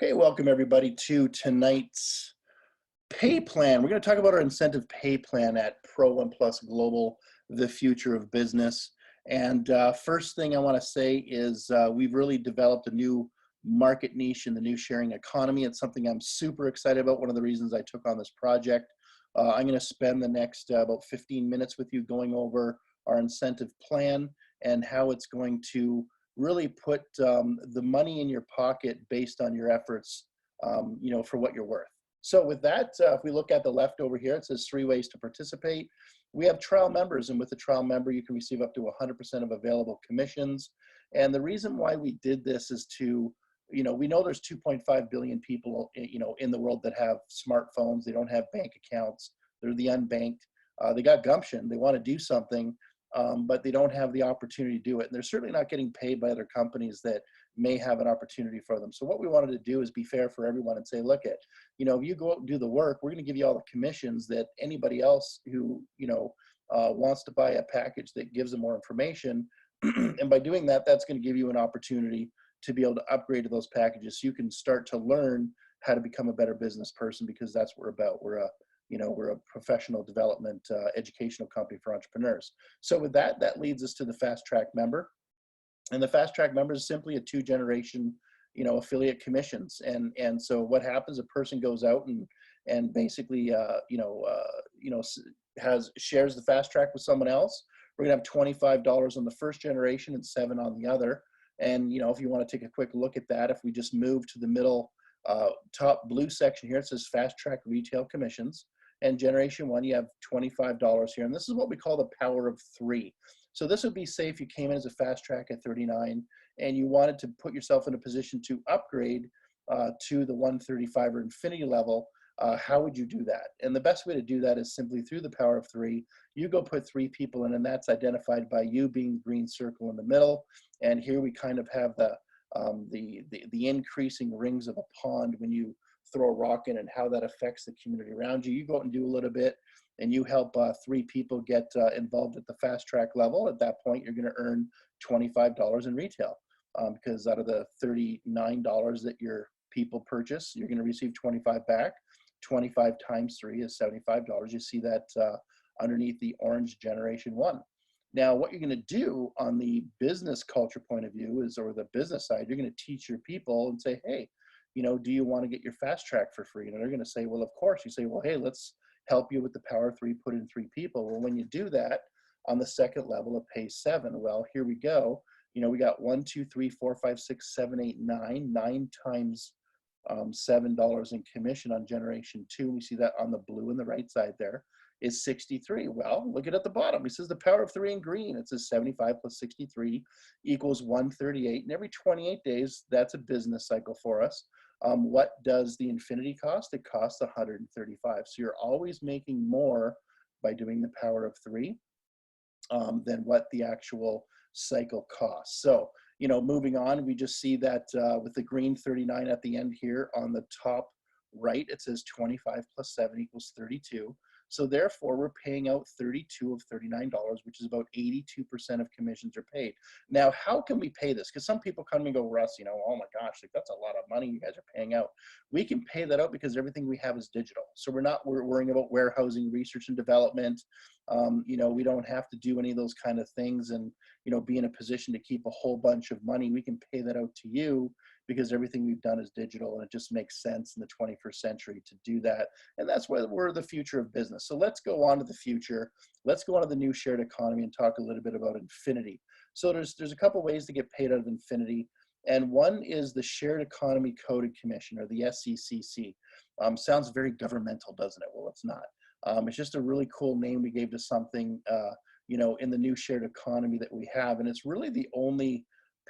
Okay, welcome everybody to tonight's pay plan. We're going to talk about our incentive pay plan at Pro One Plus Global, the future of business. And first thing I want to say is we've really developed a new market niche in the new sharing economy. It's something I'm super excited about. One of the reasons I took on this project. I'm going to spend the next about 15 minutes with you going over our incentive plan and how it's going to really put the money in your pocket based on your efforts, for what you're worth. So with that, if we look at the left over here, it says 3 ways to participate. We have trial members, and with a trial member, you can receive up to 100% of available commissions. And the reason why we did this is to, we know there's 2.5 billion people, in the world that have smartphones. They don't have bank accounts. They're the unbanked. They got gumption. They want to do something, but they don't have the opportunity to do it. And they're certainly not getting paid by other companies that may have an opportunity for them. So what we wanted to do is be fair for everyone and say, look, if you go out and do the work, we're going to give you all the commissions that anybody else who, wants to buy a package that gives them more information. And by doing that, that's going to give you an opportunity to be able to upgrade to those packages so you can start to learn how to become a better business person, because that's what we're about. We're a professional development educational company for entrepreneurs. So with that, that leads us to the Fast Track member. And the Fast Track member is simply a 2-generation, affiliate commissions. And so what happens, a person goes out and basically, shares the Fast Track with someone else. We're gonna have $25 on the first generation and 7 on the other. And, if you want to take a quick look at that, if we just move to the middle top blue section here, it says Fast Track Retail Commissions. And generation 1, you have $25 here. And this is what we call the power of 3. So this would be, say, if you came in as a Fast Track at 39 and you wanted to put yourself in a position to upgrade to the 135 or infinity level, how would you do that? And the best way to do that is simply through the power of 3. You go put 3 people in, and that's identified by you being the green circle in the middle. And here we kind of have the increasing rings of a pond when you throw a rock in, and how that affects the community around you. You go out and do a little bit, and you help 3 people get involved at the Fast Track level. At that point, you're going to earn $25 in retail, because out of the $39 that your people purchase, you're going to receive 25 back. 25 times 3 is $75. You see that underneath the orange generation 1. Now, what you're going to do on the business culture point of view is, or the business side, you're going to teach your people and say, hey, do you want to get your Fast Track for free? And they're going to say, well, of course. You say, well, hey, let's help you with the power of 3, put in 3 people. Well, when you do that on the second level, it pays 7. Well, here we go. We got 1, 2, 3, 4, 5, 6, 7, 8, 9. 9 times $7 in commission on generation 2. We see that on the blue on the right side there is 63. Well, look at the bottom. It says the power of 3 in green. It says 75 plus 63 equals 138. And every 28 days, that's a business cycle for us. What does the infinity cost? It costs 135. So you're always making more by doing the power of 3 than what the actual cycle costs. So, moving on, we just see that with the green 39 at the end here on the top right, it says 25 plus 7 equals 32. So therefore, we're paying out 32 of $39, which is about 82% of commissions are paid. Now, how can we pay this? Because some people come and go, Russ, oh my gosh, like that's a lot of money you guys are paying out. We can pay that out because everything we have is digital. So we're not worrying about warehousing, research and development. We don't have to do any of those kind of things and, be in a position to keep a whole bunch of money. We can pay that out to you because everything we've done is digital, and it just makes sense in the 21st century to do that. And that's where we're the future of business. So let's go on to the future. Let's go on to the new shared economy and talk a little bit about Infinity. So there's a couple ways to get paid out of Infinity. And one is the Shared Economy Coded Commission, or the SECC. Sounds very governmental, doesn't it? Well, it's not. It's just a really cool name we gave to something, in the new shared economy that we have. And it's really the only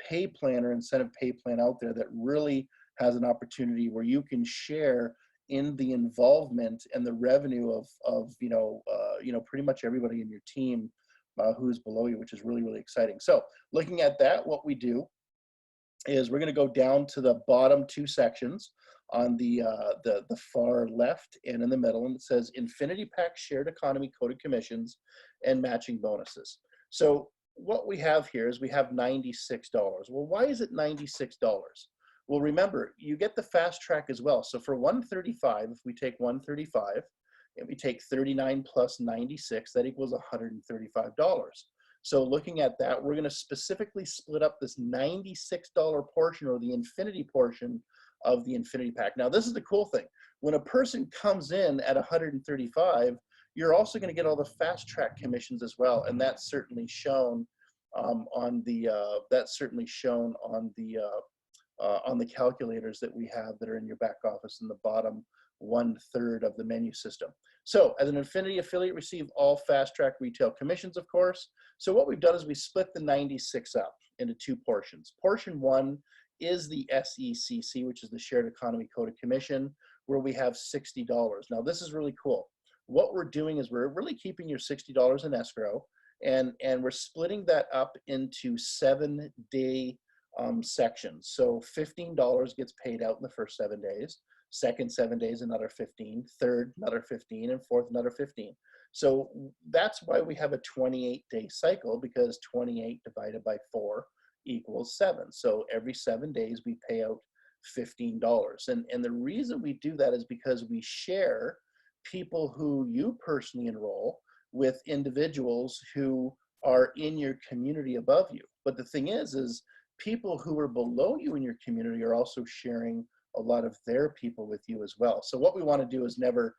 pay plan or incentive pay plan out there that really has an opportunity where you can share in the involvement and the revenue of pretty much everybody in your team who's below you, which is really, really exciting. So looking at that, what we do is we're going to go down to the bottom 2 sections on the far left and in the middle, and it says Infinity Pack Shared Economy Coded Commissions and Matching Bonuses. So what we have here is we have $96. Well, why is it $96? Well, remember, you get the fast track as well. So for 135, if we take 135 and we take 39 plus 96, that equals $135. So looking at that, we're going to specifically split up this $96 portion, or the Infinity portion of the Infinity Pack. Now, this is the cool thing. When a person comes in at 135, you're also going to get all the fast track commissions as well, and that's certainly shown on the calculators that we have that are in your back office in the bottom 1/3 of the menu system. So as an Infinity affiliate, receive all fast track retail commissions, of course. So what we've done is we split the 96 up into two portions. Portion one is the SECC, which is the Shared Economy Code Commission, where we have $60. Now this is really cool. What we're doing is we're really keeping your $60 in escrow, and we're splitting that up into 7-day sections. So $15 gets paid out in the first 7 days, second 7 days another 15, third another 15, and fourth another 15. So that's why we have a 28-day cycle, because 28 divided by 4 equals 7. So every 7 days we pay out $15. And the reason we do that is because we share people who you personally enroll with individuals who are in your community above you. But the thing is people who are below you in your community are also sharing a lot of their people with you as well. So what we want to do is never,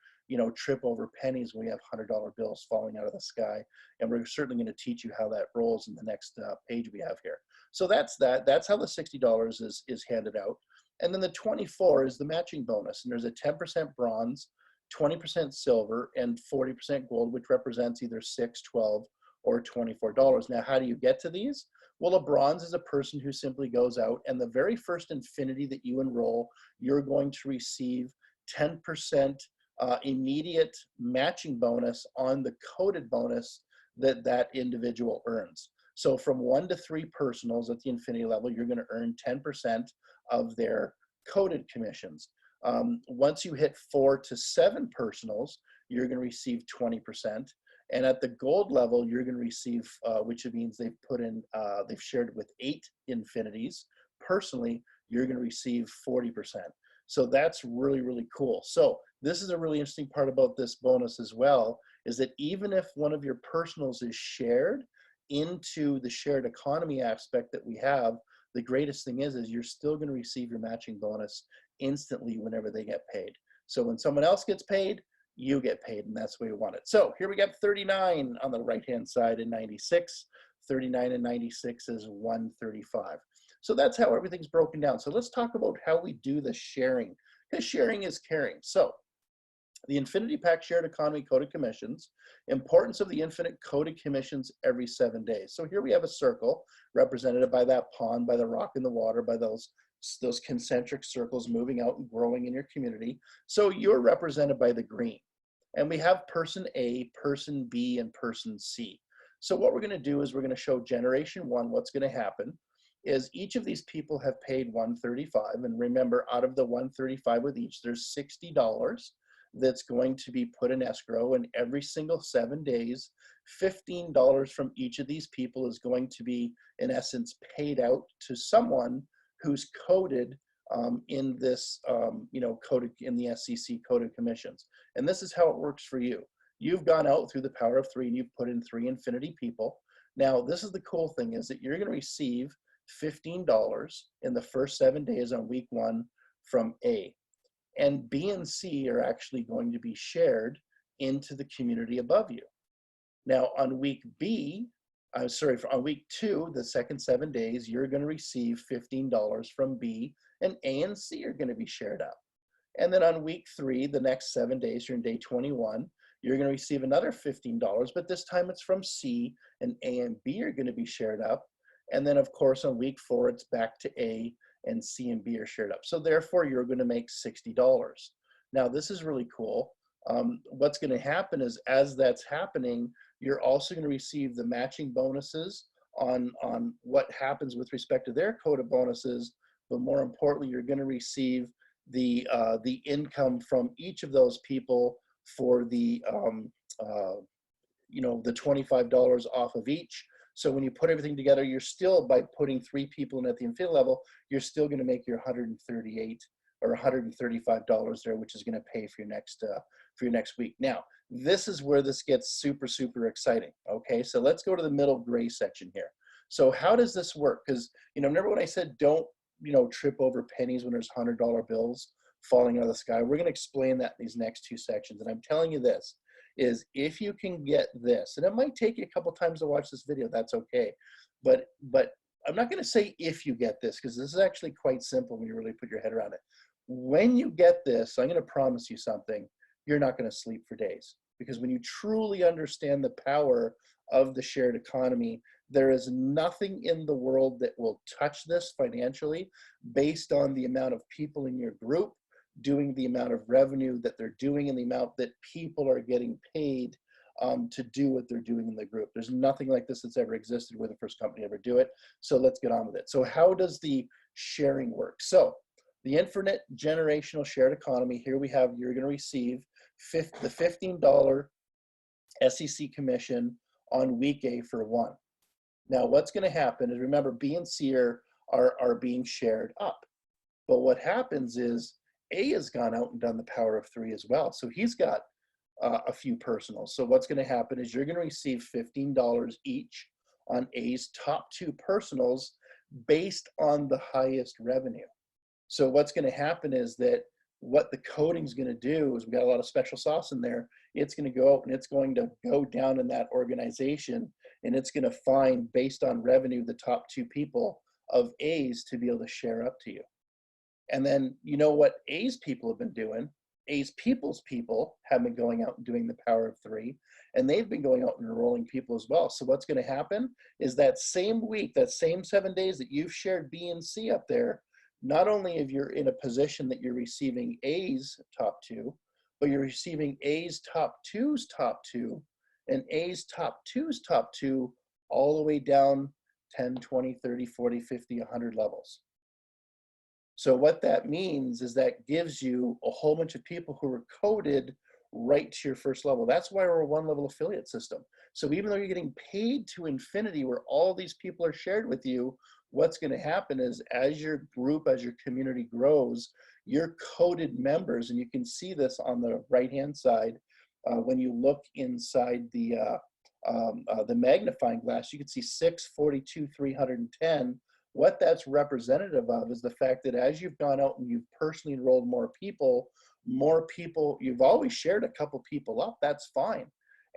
trip over pennies when we have $100 bills falling out of the sky. And we're certainly going to teach you how that rolls in the next page we have here. So that's that. That's how the $60 is handed out. And then the 24 is the matching bonus. And there's a 10% bronze, 20% silver, and 40% gold, which represents either $6, $12, or $24. Now, how do you get to these? Well, a bronze is a person who simply goes out, and the very first Infinity that you enroll, you're going to receive 10% immediate matching bonus on the coded bonus that individual earns. So from 1 to 3 personals at the Infinity level, you're going to earn 10% of their coded commissions. Once you hit 4 to 7 personals, you're going to receive 20%. And at the gold level, you're going to receive, which means they've shared with 8 Infinities. Personally, you're going to receive 40%. So that's really, really cool. So this is a really interesting part about this bonus as well, is that even if one of your personals is shared into the shared economy aspect that we have, the greatest thing is you're still going to receive your matching bonus instantly whenever they get paid. So when someone else gets paid, you get paid, and that's the way we want it. So here we got 39 on the right-hand side and 96. 39 and 96 is 135. So that's how everything's broken down. So let's talk about how we do the sharing, because sharing is caring. So the Infinity Pack Shared Economy Coded Commissions, importance of the infinite coded commissions every 7 days. So here we have a circle represented by that pond, by the rock in the water, by those concentric circles moving out and growing in your community. So you're represented by the green. And we have person A, person B, and person C. So what we're going to do is we're going to show generation 1. What's going to happen is each of these people have paid 135. And remember, out of the 135 with each, there's $60 that's going to be put in escrow. And every single 7 days, $15 from each of these people is going to be, in essence, paid out to someone who's coded in this, coded in the SEC coded commissions. And this is how it works for you. You've gone out through the power of 3 and you've put in 3 Infinity people. Now, this is the cool thing, is that you're going to receive $15 in the first 7 days on week 1 from A. And B and C are actually going to be shared into the community above you. Now, on week B, on week 2, the second 7 days, you're going to receive $15 from B, and A and C are going to be shared up. And then on week 3, the next 7 days, you're in day 21, you're going to receive another $15, but this time it's from C, and A and B are going to be shared up. And then, of course, on week 4, it's back to A, and C and B are shared up. So therefore, you're going to make $60. Now, this is really cool. What's going to happen is, as that's happening, you're also going to receive the matching bonuses on what happens with respect to their coded bonuses, but more importantly, you're going to receive the income from each of those people for the $25 off of each. So when you put everything together, you're still, by putting 3 people in at the infinity level, you're still going to make your 138 or $135 there, which is going to pay for your next week. Now, this is where this gets super, super exciting. Okay, so let's go to the middle gray section here. So how does this work? Because, remember when I said don't, trip over pennies when there's $100 bills falling out of the sky? We're going to explain that in these next 2 sections. And I'm telling you this, is if you can get this, and it might take you a couple times to watch this video, that's okay. But I'm not going to say if you get this, because this is actually quite simple when you really put your head around it. When you get this, I'm going to promise you something, you're not going to sleep for days. Because when you truly understand the power of the shared economy, there is nothing in the world that will touch this financially based on the amount of people in your group doing the amount of revenue that they're doing and the amount that people are getting paid to do what they're doing in the group. There's nothing like this that's ever existed. We're the first company to ever do it. So let's get on with it. So how does the sharing work? So the infinite generational shared economy, here we have, you're going to receive the $15 SEC commission on week A for 1. Now what's going to happen is, remember, B and C are being shared up. But what happens is A has gone out and done the power of 3 as well. So he's got a few personals. So what's going to happen is you're going to receive $15 each on A's top 2 personals based on the highest revenue. So what's going to happen is that what the coding is going to do is, we've got a lot of special sauce in there. It's going to go out and it's going to go down in that organization, and it's going to find, based on revenue, the top 2 people of A's to be able to share up to you. And then, what A's people have been doing? A's people's people have been going out and doing the power of 3, and they've been going out and enrolling people as well. So what's going to happen is that same week, that same 7 days that you've shared B and C up there, not only if you're in a position that you're receiving A's top 2, but you're receiving A's top 2's top 2 and A's top 2's top 2 all the way down 10, 20, 30, 40, 50, 100 levels. So what that means is that gives you a whole bunch of people who are coded right to your first level. That's why we're a 1-level affiliate system. So even though you're getting paid to infinity, where all these people are shared with you, what's going to happen is, as your group, as your community grows, your coded members, and you can see this on the right-hand side, when you look inside the magnifying glass, you can see 642, 310. What that's representative of is the fact that as you've gone out and you've personally enrolled more people, you've always shared a couple people up, that's fine.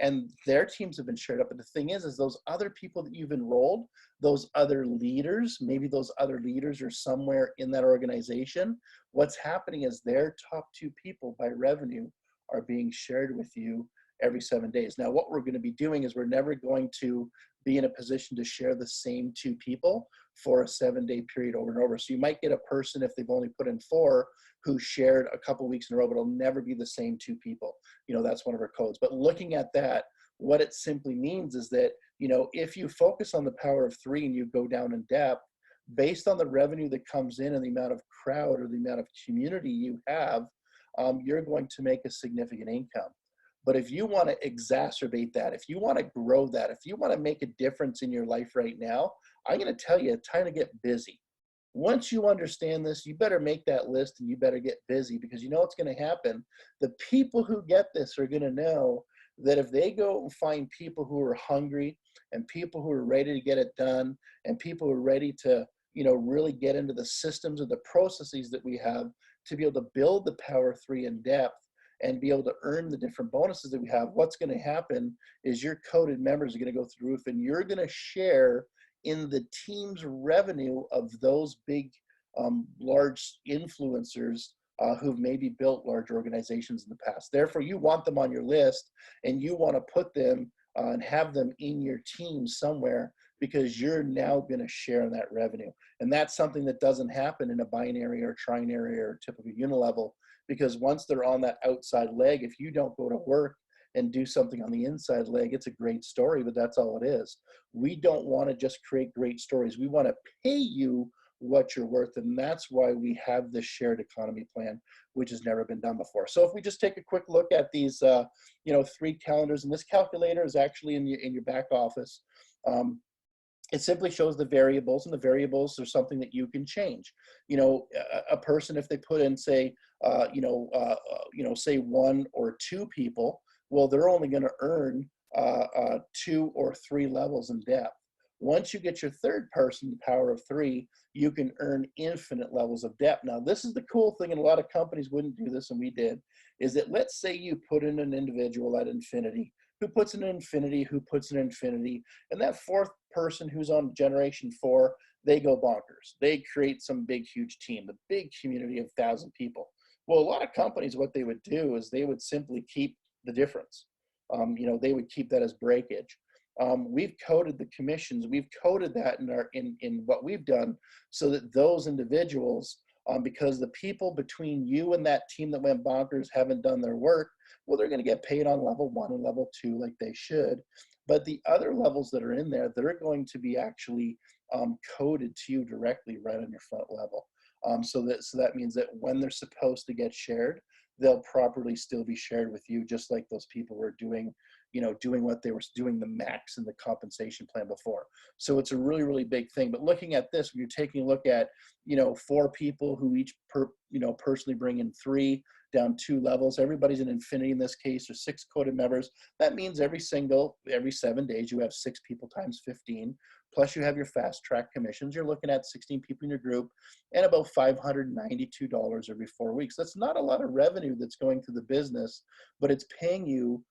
And their teams have been shared up. But the thing is those other people that you've enrolled, those other leaders, maybe those other leaders are somewhere in that organization. What's happening is their top 2 people by revenue are being shared with you every 7 days. Now, what we're going to be doing is, we're never going to be in a position to share the same 2 people for a 7-day period over and over. So you might get a person, if they've only put in 4, who shared a couple weeks in a row, but it'll never be the same 2 people. That's one of our codes. But looking at that, what it simply means is that, if you focus on the power of 3 and you go down in depth, based on the revenue that comes in and the amount of crowd or the amount of community you have, you're going to make a significant income. But if you want to exacerbate that, if you want to grow that, if you want to make a difference in your life right now, I'm going to tell you, it's time to get busy. Once you understand this, you better make that list and you better get busy, because you know what's going to happen. The people who get this are going to know that if they go and find people who are hungry and people who are ready to get it done and people who are ready to, really get into the systems or the processes that we have to be able to build the power of 3 in depth and be able to earn the different bonuses that we have, what's going to happen is your coded members are going to go through the roof, and you're going to share in the team's revenue of those big, large influencers who've maybe built large organizations in the past. Therefore, you want them on your list, and you want to put them and have them in your team somewhere, because you're now going to share in that revenue. And that's something that doesn't happen in a binary or trinary or typical unilevel, because once they're on that outside leg, if you don't go to work and do something on the inside leg, it's a great story, but that's all it is. We don't want to just create great stories. We want to pay you what you're worth, and that's why we have this shared economy plan, which has never been done before. So if we just take a quick look at these, 3 calendars, and this calculator is actually in your back office. It simply shows the variables, and the variables are something that you can change. You know, a person, if they put in, say, say one or two people, well, they're only going to earn 2 or 3 levels in depth. Once you get your third person, the power of three, you can earn infinite levels of depth. Now, this is the cool thing, and a lot of companies wouldn't do this, and we did, is that let's say you put in an individual at infinity, who puts in infinity, who puts in infinity, and that fourth person who's on generation 4, they go bonkers. They create some big, huge team, the big community of 1,000 people. Well, a lot of companies, what they would do is they would simply keep the difference. They would keep that as breakage. We've coded the commissions. We've coded that in what we've done, so that those individuals, because the people between you and that team that went bonkers haven't done their work, well, they're going to get paid on level 1 and level 2 like they should. But the other levels that are in there, they're going to be actually coded to you directly right on your front level. So that means that when they're supposed to get shared, they'll properly still be shared with you, just like those people were doing, doing what they were doing, the max in the compensation plan before. So it's a really, really big thing. But looking at this, when you're taking a look at, 4 people who each personally bring in 3 down 2 levels, everybody's in infinity in this case, or 6 coded members. That means every 7 days, you have 6 people times 15, plus you have your fast track commissions. You're looking at 16 people in your group and about $592 every 4 weeks. That's not a lot of revenue that's going through the business, but it's paying you,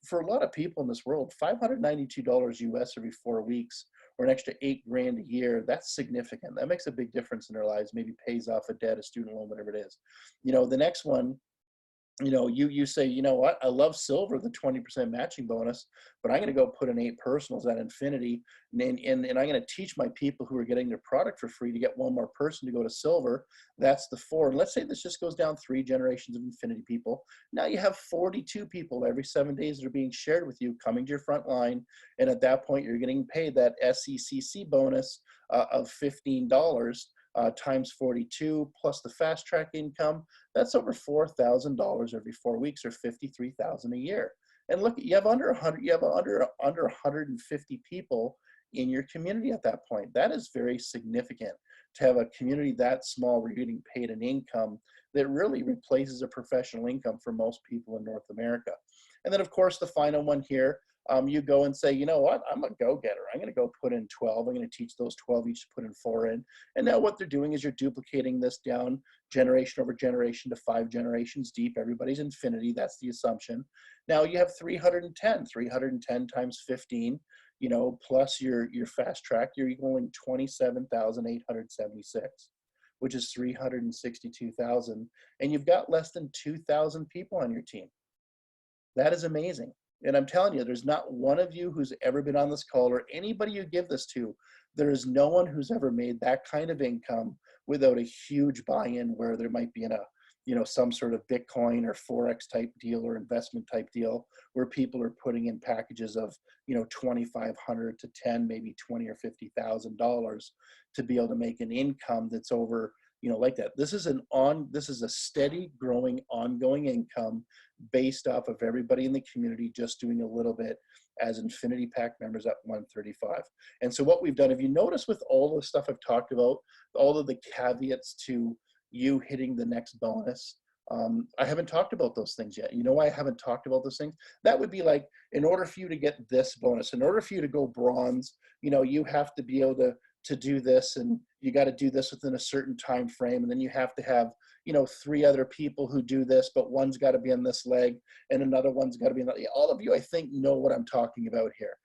for a lot of people in this world, $592 US every 4 weeks, or an extra $8,000 a year. That's significant. That makes a big difference in their lives. Maybe pays off a debt, a student loan, whatever it is. The next one, you say, you know what, I love silver, the 20% matching bonus, but I'm going to go put in 8 personals at infinity, and I'm going to teach my people who are getting their product for free to get 1 more person to go to silver. That's the 4. And let's say this just goes down 3 generations of infinity people. Now you have 42 people every 7 days that are being shared with you, coming to your front line, and at that point you're getting paid that SECC bonus of $15 times 42 plus the fast track income. That's over $4,000 every 4 weeks, or $53,000 a year. And look, you have under 100, you have under 150 people in your community at that point. That is very significant, to have a community that small where you're getting paid an income that really replaces a professional income for most people in North America. And then, of course, the final one here, you go and say, you know what, I'm a go-getter. I'm going to go put in 12. I'm going to teach those 12 each to put in 4 in. And now what they're doing is you're duplicating this down generation over generation to 5 generations deep. Everybody's infinity. That's the assumption. Now you have 310 times 15, plus your fast track, you're equaling 27,876, which is 362,000. And you've got less than 2,000 people on your team. That is amazing. And I'm telling you, there's not one of you who's ever been on this call, or anybody you give this to, there is no one who's ever made that kind of income without a huge buy-in, where there might be some sort of Bitcoin or Forex type deal or investment type deal, where people are putting in packages of, $2,500 to 10, maybe 20 or $50,000 to be able to make an income that's over, like that. This is a steady growing, ongoing income based off of everybody in the community just doing a little bit as Infinity Pack members at 135. And so what we've done, if you notice with all the stuff I've talked about, all of the caveats to you hitting the next bonus, I haven't talked about those things yet. You know why I haven't talked about those things? That would be like, in order for you to get this bonus, in order for you to go bronze, you have to be able to do this, and you got to do this within a certain time frame, and then you have to have 3 other people who do this, but one's got to be on this leg and another one's got to be on the, all of you, I think, know what I'm talking about here.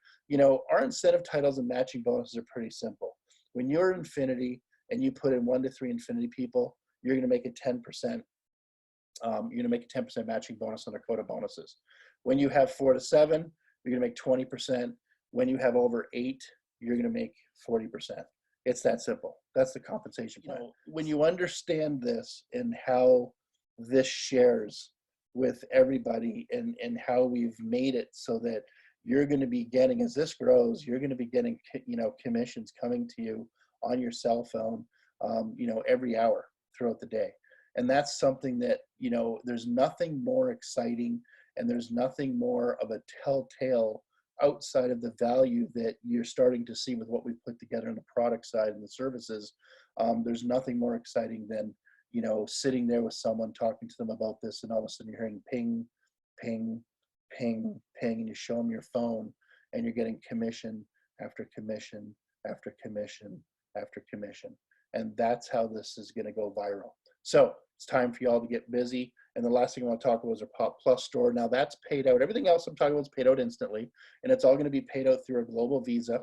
Our incentive titles and matching bonuses are pretty simple. When you're infinity and you put in 1 to 3 infinity people, you're going to make a 10%. You're going to make a 10% matching bonus on their quota bonuses. When you have 4 to 7, you're going to make 20%. When you have over 8, you're going to make 40%. It's that simple. That's the compensation plan. When you understand this and how this shares with everybody, and how we've made it so that you're going to be getting, as this grows, you're going to be getting, commissions coming to you on your cell phone, every hour throughout the day. And that's something that, there's nothing more exciting, and there's nothing more of a telltale outside of the value that you're starting to see with what we've put together on the product side and the services. There's nothing more exciting than, you know, sitting there with someone, talking to them about this, and all of a sudden you're hearing ping, ping, ping, ping, and you show them your phone, and you're getting commission after commission after commission after commission. And that's how this is going to go viral. So it's time for y'all to get busy. And the last thing I want to talk about is our Pop Plus store. Now that's paid out. Everything else I'm talking about is paid out instantly, and it's all going to be paid out through a global Visa.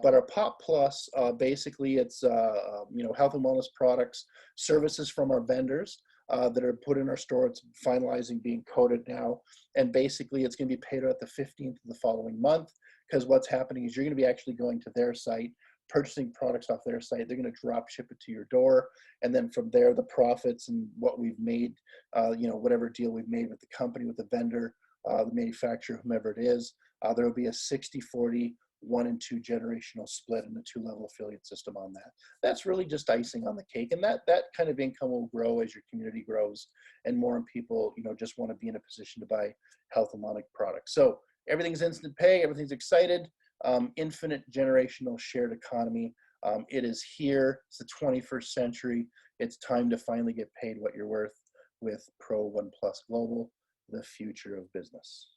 But our Pop Plus, basically, it's you know, health and wellness products, services from our vendors that are put in our store. It's finalizing, being coded now, and basically, it's going to be paid out the 15th of the following month. Because what's happening is you're going to be actually going to their site, purchasing products off their site. They're going to drop ship it to your door, and then from there, the profits and what we've made, you know, whatever deal we've made with the company, with the vendor, the manufacturer, whomever it is, there will be a 60-40 1 and 2 generational split and a 2-level affiliate system on that. That's really just icing on the cake, and that kind of income will grow as your community grows and more people, you know, just want to be in a position to buy health and wellness products. So everything's instant pay, everything's excited, infinite generational shared economy. It is here. It's the 21st century. It's time to finally get paid what you're worth with Pro One Plus Global, the future of business.